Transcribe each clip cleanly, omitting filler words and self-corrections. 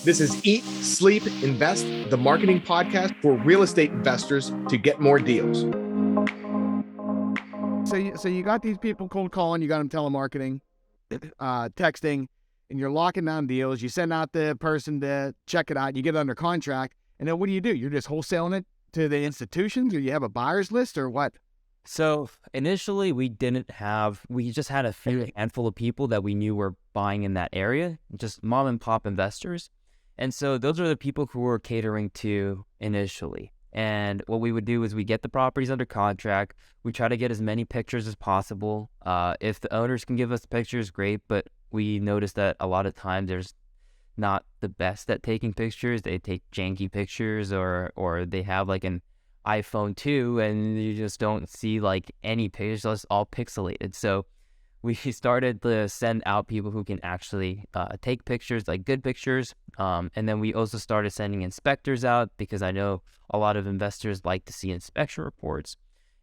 This is Eat, Sleep, Invest, the marketing podcast for real estate investors to get more deals. So you got these people cold calling, you got them telemarketing, texting, and you're locking down deals. You send out the person to check it out, you get it under contract, and then what do? You're just wholesaling it to the institutions, or you have a buyer's list, or what? So initially we just had a handful of people that we knew were buying in that area, just mom and pop investors. And so those are the people who we're catering to initially. And what we would do is we get the properties under contract. We try to get as many pictures as possible. If the owners can give us pictures, great. But we notice that a lot of times there's not the best at taking pictures. They take janky pictures or they have like an iPhone 2 and you just don't see like any pictures. It's all pixelated. So we started to send out people who can actually take pictures, like good pictures. And then we also started sending inspectors out because I know a lot of investors like to see inspection reports.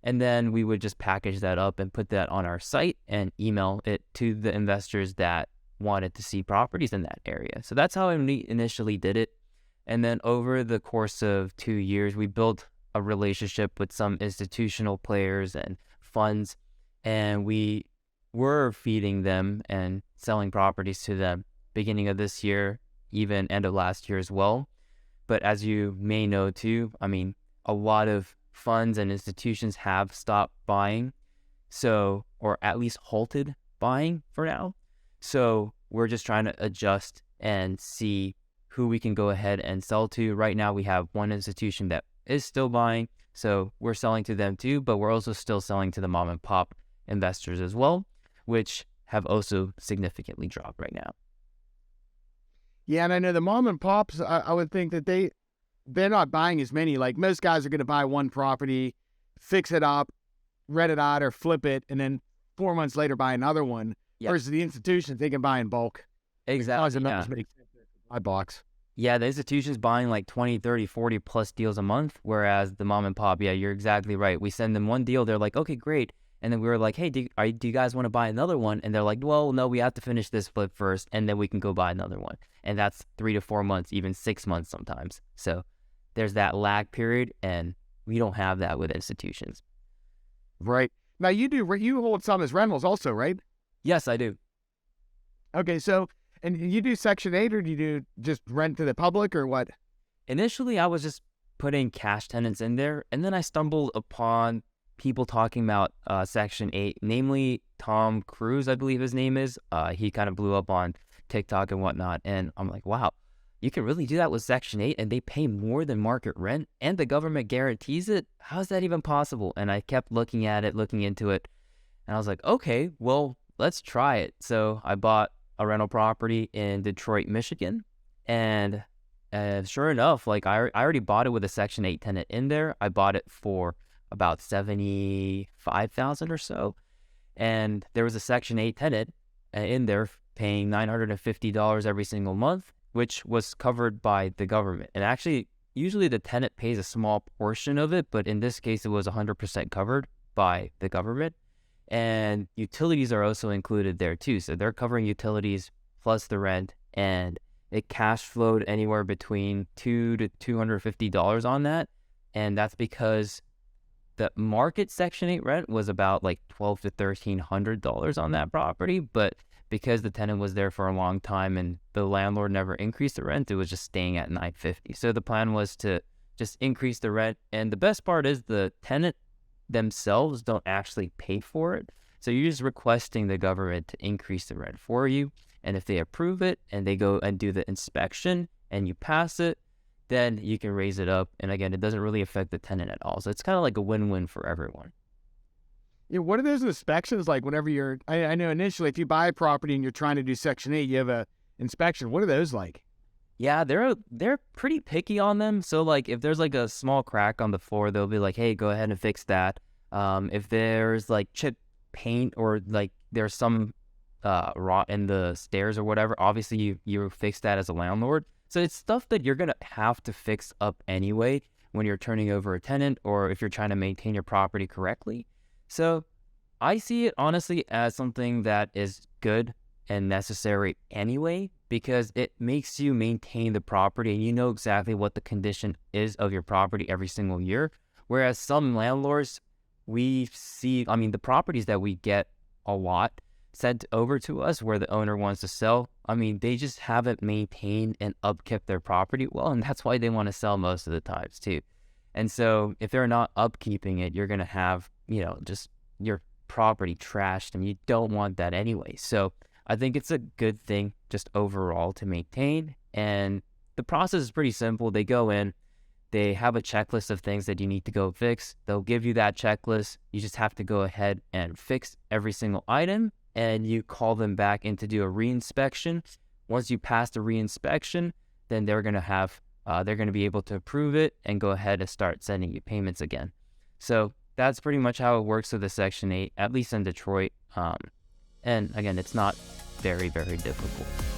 And then we would just package that up and put that on our site and email it to the investors that wanted to see properties in that area. So that's how we initially did it. And then over the course of 2 years, we built a relationship with some institutional players and funds, and we were feeding them and selling properties to them beginning of this year, even end of last year as well. But as you may know too, I mean, a lot of funds and institutions have stopped buying, or at least halted buying for now. So we're just trying to adjust and see who we can go ahead and sell to. Right now we have one institution that is still buying, so we're selling to them too, but we're also still selling to the mom and pop investors as well, which have also significantly dropped right now. Yeah, and I know the mom and pops, I would think that they're not buying as many. Like most guys are going to buy one property, fix it up, rent it out or flip it, and then 4 months later buy another one. Yep. Versus the institutions, they can buy in bulk. Exactly. Buy box. Yeah, the institution's buying like 20, 30, 40 plus deals a month, whereas the mom and pop, yeah, you're exactly right. We send them one deal, they're like, okay, great. And then we were like, hey, do you guys want to buy another one? And they're like, well, no, we have to finish this flip first, and then we can go buy another one. And that's 3 to 4 months, even 6 months sometimes. So there's that lag period, and we don't have that with institutions. Right. Now, you hold some as rentals also, right? Yes, I do. Okay, so, and you do Section 8, or do you do just rent to the public, or what? Initially, I was just putting cash tenants in there, and then I stumbled upon people talking about Section 8, namely Tom Cruise, I believe his name is. He kind of blew up on TikTok and whatnot, and I'm like, wow, you can really do that with Section 8, and they pay more than market rent, and the government guarantees it? How's that even possible? And I kept looking into it, and I was like, okay, well, let's try it. So I bought a rental property in Detroit, Michigan, and sure enough, like I already bought it with a Section 8 tenant in there. I bought it for about $75,000 or so, and there was a Section 8 tenant in there paying $950 every single month, which was covered by the government. And actually, usually the tenant pays a small portion of it, but in this case, it was 100% covered by the government. And utilities are also included there too. So they're covering utilities plus the rent, and it cash flowed anywhere between $200 to $250 on that. And that's because the market Section 8 rent was about like $1,200 to $1,300 on that property. But because the tenant was there for a long time and the landlord never increased the rent, it was just staying at $950. So the plan was to just increase the rent. And the best part is the tenant themselves don't actually pay for it. So you're just requesting the government to increase the rent for you. And if they approve it and they go and do the inspection and you pass it, then you can raise it up. And again, it doesn't really affect the tenant at all. So it's kind of like a win-win for everyone. Yeah, what are those inspections like whenever I know initially if you buy a property and you're trying to do Section 8, you have a inspection. What are those like? Yeah, they're pretty picky on them. So like if there's like a small crack on the floor, they'll be like, hey, go ahead and fix that. If there's like chipped paint or like there's some rot in the stairs or whatever, obviously you fix that as a landlord. So it's stuff that you're gonna have to fix up anyway when you're turning over a tenant or if you're trying to maintain your property correctly. So I see it honestly as something that is good and necessary anyway, because it makes you maintain the property and you know exactly what the condition is of your property every single year. Whereas some landlords, we see, I mean, the properties that we get a lot sent over to us where the owner wants to sell, I mean, they just haven't maintained and upkept their property well, and that's why they want to sell most of the times too. And so if they're not upkeeping it, you're going to have, just your property trashed, and you don't want that anyway. So I think it's a good thing just overall to maintain. And the process is pretty simple. They go in, they have a checklist of things that you need to go fix. They'll give you that checklist. You just have to go ahead and fix every single item, and you call them back in to do a reinspection. Once you pass the reinspection, then they're going to be able to approve it and go ahead and start sending you payments again. So that's pretty much how it works with the Section 8, at least in Detroit. And again, it's not very, very difficult.